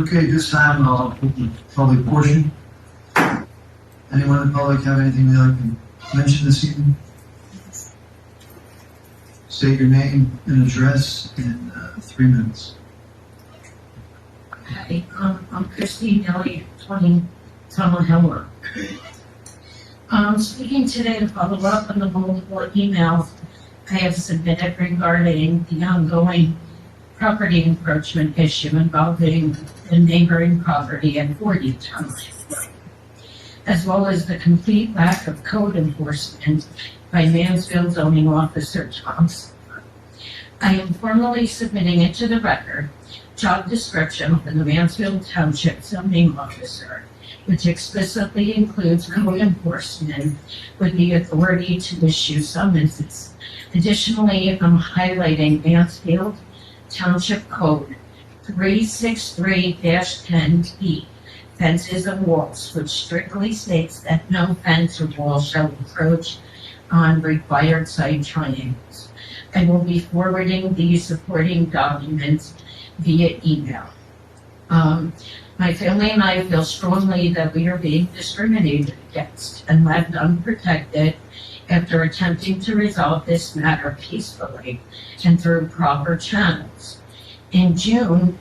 Okay, this time I'll open the public portion. Anyone in the public have anything they'd like to mention this evening? State your name and address in 3 minutes. Hi, I'm Christine Elliott, 20 Tunnel Hill Road. Speaking today to follow up on the multiple emails I have submitted regarding the ongoing property encroachment issue involving the neighboring property at 40 Tunnel Hill Road, as well as the complete lack of code enforcement by Mansfield zoning officer Thompson. I am formally submitting into the record job description for the Mansfield Township zoning officer, which explicitly includes code enforcement with the authority to issue summonses. Additionally, I'm highlighting Mansfield Township Code 363-10B, fences and walls, which strictly states that no fence or wall shall encroach on required site triangles. I will be forwarding these supporting documents via email. My family and I feel strongly that we are being discriminated against and left unprotected after attempting to resolve this matter peacefully and through proper channels. In June,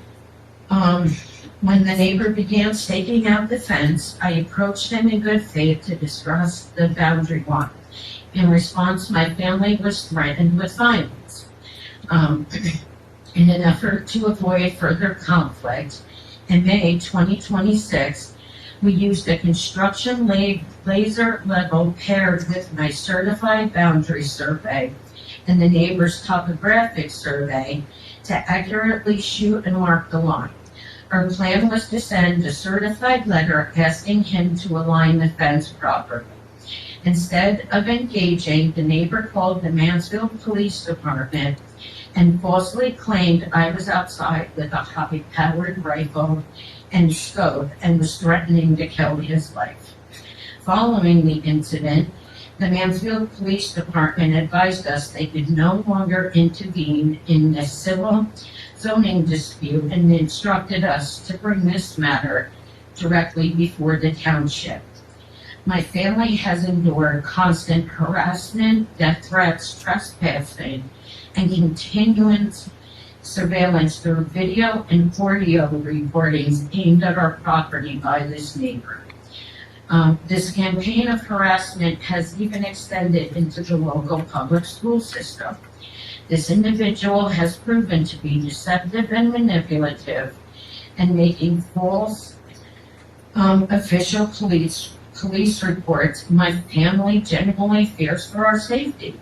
when the neighbor began staking out the fence, I approached him in good faith to discuss the boundary line. In response, my family was threatened with violence. In an effort to avoid further conflict, in May 2026, we used a construction laser level paired with my certified boundary survey and the neighbor's topographic survey to accurately shoot and mark the line. Our plan was to send a certified letter asking him to align the fence properly. Instead of engaging, the neighbor called the Mansfield Police Department and falsely claimed I was outside with a high-powered rifle and scope and was threatening to kill his life. Following the incident, the Mansfield Police Department advised us they could no longer intervene in the civil zoning dispute and instructed us to bring this matter directly before the township. My family has endured constant harassment, death threats, trespassing, and continuous surveillance through video and audio recordings aimed at our property by this neighbor. This campaign of harassment has even extended into the local public school system. This individual has proven to be deceptive and manipulative and making false official police reports. My family genuinely fears for our safety.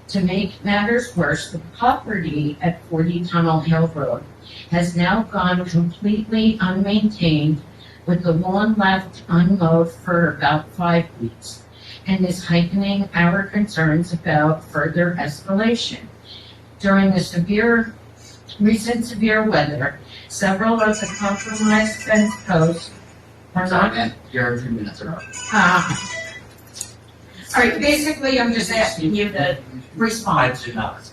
To make matters worse, the property at 40 Tunnel Hill Road has now gone completely unmaintained, with the lawn left unmowed for about 5 weeks, and is heightening our concerns about further escalation. During the recent severe weather, several of the compromised fence posts are not. Your 2 minutes are up. All right, basically, I'm just asking you to respond. I do not.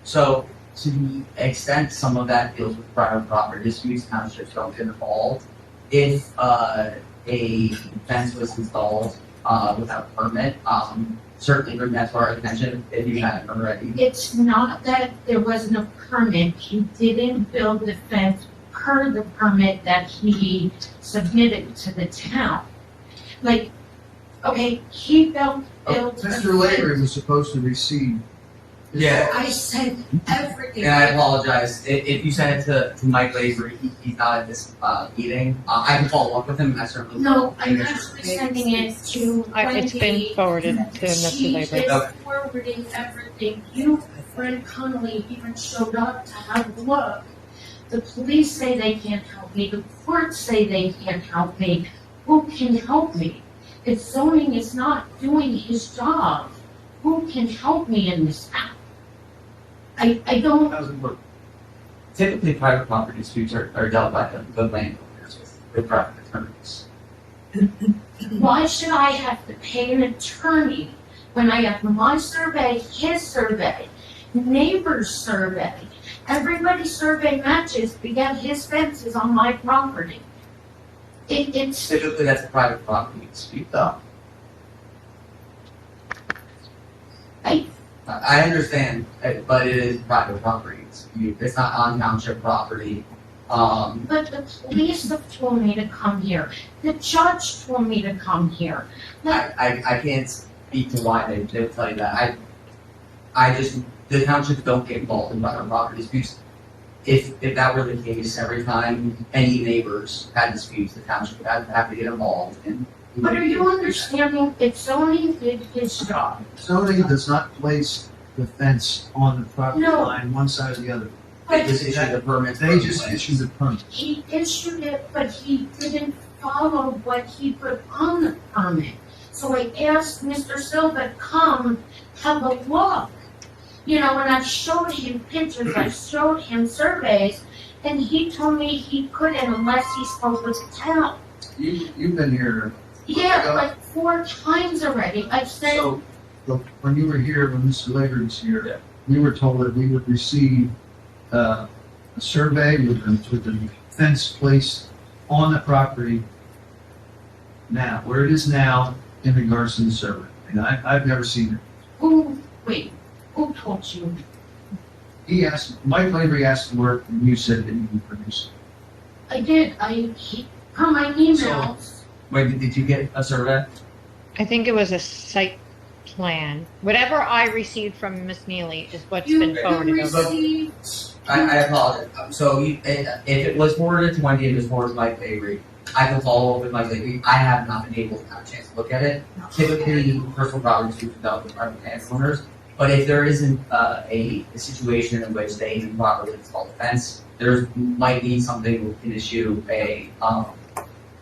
So to the extent some of that deals with private property disputes, townships don't get involved. If a fence was installed without a permit, certainly bring that to our attention if you haven't already. It's not that there wasn't a permit. He didn't build the fence per the permit that he submitted to the town. Like, okay, he built. Mr. Lavery was supposed to receive. Yeah. I said everything. And I apologize. If you send it to Mike Lavery, he's not at this meeting. I can follow up with him. I certainly No, I'm actually sending it to It's been forwarded to Mr. She Lavery. is forwarding everything. You, Fred Connolly, even showed up to have a look. The police say they can't help me. The courts say they can't help me. Who can help me? If zoning is not doing his job, who can help me in this town? I don't. Typically, private property disputes are dealt by the landowners with private attorneys. Why should I have to pay an attorney when I have my survey, his survey, neighbor's survey, everybody's survey matches, but yet his fence is on my property. It's, Typically, that's a private property dispute, though. I understand, but it is private property dispute. It's not on township property. but the police have told me to come here. The judge told me to come here. I can't speak to why they tell you that. I just, the townships don't get involved in private property disputes. If that were the case, every time any neighbors had disputes, the township would have to get involved and. But are you understanding, if zoning did his job, Zoning does not place the fence on the property No. line, one side or the other. They just issued the permit. They just issue the permit. he issued it, but he didn't follow what he put on the permit. So I asked Mr. Silva to come have a look. You know, and I showed him pictures, I showed him surveys, and he told me he couldn't unless he spoke with the town. You've been here, Yeah, like 4 times already. I've said, so, look, when you were here, when Mr. Lager was here, we were told that we would receive a survey with the fence placed on the property now, where it is now in regards to the survey. And I've never seen it. who told you? He asked, Mike Lavery asked for it, and you said that you would produce it. I did, on my emails. Wait, did you get a survey? I think it was a site plan. Whatever I received from Miss Neely is what's You been forwarded over. received, I apologize. So if it was forwarded to Wendy and it was forwarded to Mike Avery, I can follow up with Mike Avery. I have not been able to have a chance to look at it. Typically, personal property disputes are dealt with private landowners. But if there isn't a situation in which they can properly install the fence, there might be something we can issue a,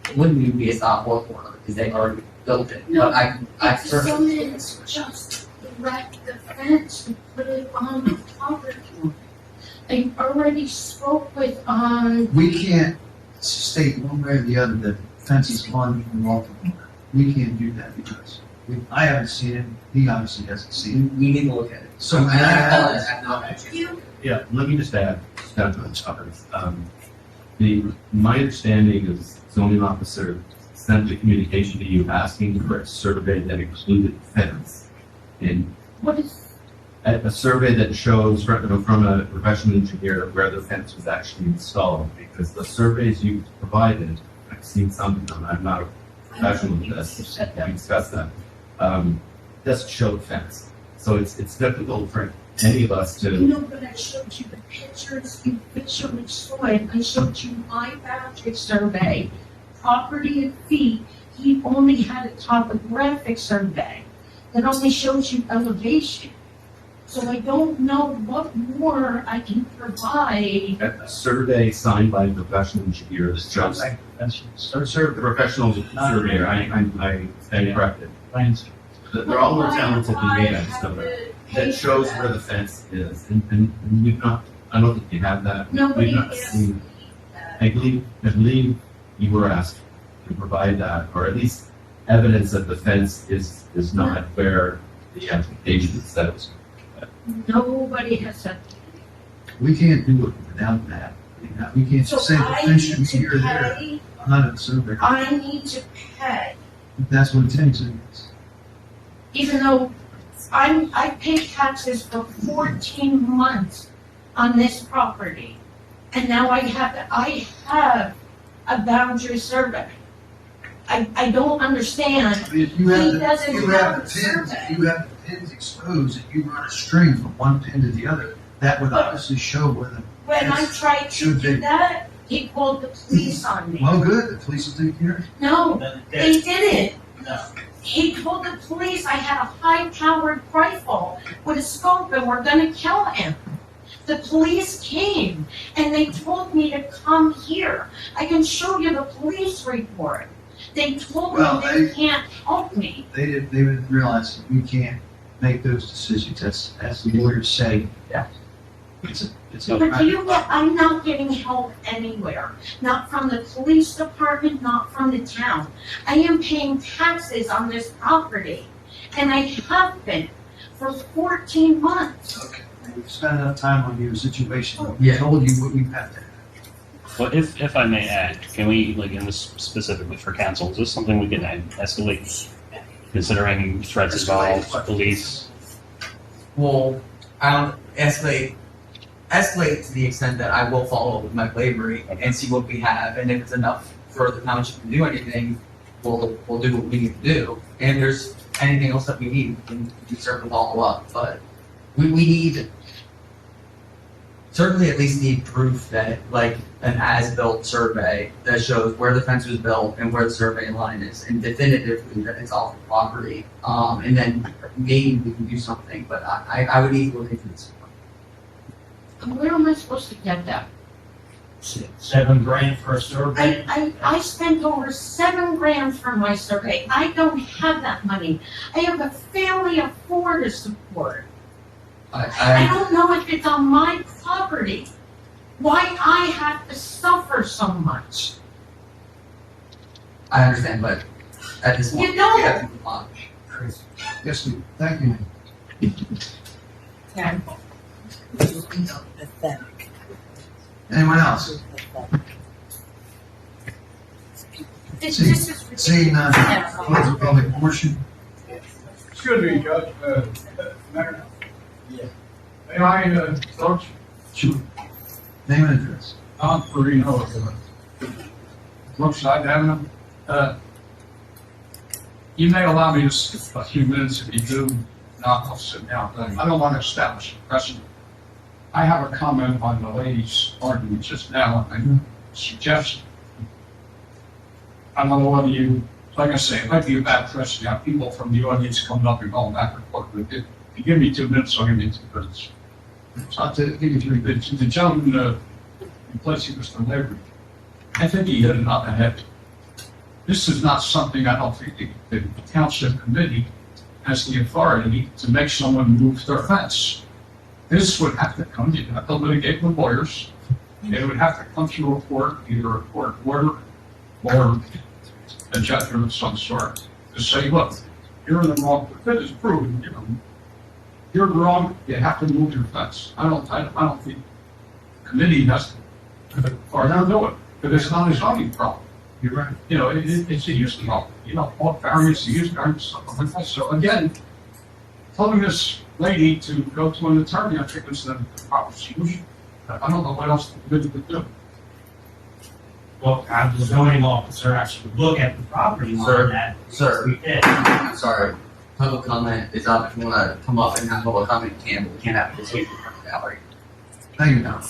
it wouldn't even be a stop work order because they already built it. No, But I if certainly, someone's just erect the fence and put it on the property. I already spoke with, We can't state one way or the other that fence is on the walking. We can't do that because I haven't seen it, he obviously hasn't seen it. we need to look at it. So, And I apologize, I have not had a chance. you, Yeah, let me just add to the others. My understanding is zoning officer sent a communication to you asking for a survey that included fence. And what is, a survey that shows from a professional engineer where the fence was actually installed, because the surveys you provided, I've seen some of them, I'm not a professional in this, we discussed that, doesn't show the fence. So it's difficult for any of us to. no, but I showed you the pictures, you visually saw it, I showed you my boundary survey, property and feet, he only had a topographic survey that only shows you elevation. So I don't know what more I can provide. A survey signed by a professional engineer that shows, the professional surveyor, I stand corrected. They're all more talented than me at stuff that shows where the fence is, and we've not, I don't think you have that. Nobody We've not asked seen. me that. I believe you were asked to provide that, or at least evidence that the fence is not where the application says. Nobody has said. We can't do it without that. We can't So just say the I fence need should be to here or there, pay, not a survey. I need to pay, That's what it takes. even though I paid taxes for 14 months on this property. And now I have a boundary survey. I don't understand. If you have He the, doesn't you have have a the pins, survey. if you have the pins exposed, and you run a string from one pin to the other, that would obviously show where the, When I tried to Should do be. that, he called the police on me. well, good, the police will take care of it. No, they didn't. No. He told the police I had a high-powered rifle with a scope and we're gonna kill him. The police came and they told me to come here. I can show you the police report. They told me Well, they they- can't help me. They didn't realize that we can't make those decisions, as the lawyers say. Yeah. It's But do you get, I'm not getting help anywhere, not from the police department, not from the town. I am paying taxes on this property, and I have been for 14 months. Okay. We've spent enough time on your situation. We Yeah. told you what you had to have. Well, if I may add, can we, like, in this specifically for council, is this something we can escalate, considering threats involved, police? Well, I don't escalate to the extent that I will follow up with my bravery and see what we have, and if it's enough for the township to do anything, we'll do what we need to do. And if there's anything else that we need, we certainly follow up, but we need, certainly at least need proof that, like, an as-built survey that shows where the fence was built and where the survey line is, and definitively that it's off the property. And then maybe we can do something, but I would need to look into this. Where am I supposed to get that? $7,000 for a survey. I spent over $7,000 for my survey. I don't have that money. I have a family of 4 to support. I don't know if it's on my property. Why I have to suffer so much. I understand, but at this point, You don't. we have to move on. Yes, we, thank you. Anyone else? This is Seeing none, close the public portion. Excuse me, Judge, Mayor. May I, approach Sure. Name and address. Don Perino of Brookside Avenue? You may allow me just a few minutes if you do, not, I'll sit down. I don't want to establish a precedent. I have a comment on the lady's argument just now, and I suggest, I don't know whether you, like I say, it might be a bad precedent, you have people from the audience coming up and going back and forth, but if you give me 2 minutes, I'll give you 2 minutes. So I'll give you 3 minutes. The gentleman, replacing Mr. Lavery, I think he hit it on the head. This is not something I don't think the township committee has the authority to make someone move their fence. This would have to come, you'd have to litigate with lawyers. It would have to come through a court, either a court order or a judgment of some sort, to say, look, you're in the wrong, if it is proven, you know, you're wrong, you have to move your fence. I don't think the committee has to, or not do it, because it's not a zoning problem. You're right. You know, it's a use problem. You know, all variance, use variance, stuff like that. So again, telling this lady to go to an attorney, I think is the proper solution. I don't know what else the committee could do. Well, have the zoning officer actually look at the property Sir, line that sir. we did. I'm sorry, public comment is up. If you want to come up and have public comment, you can, but we can't have this in front of the gallery. Thank you, Don.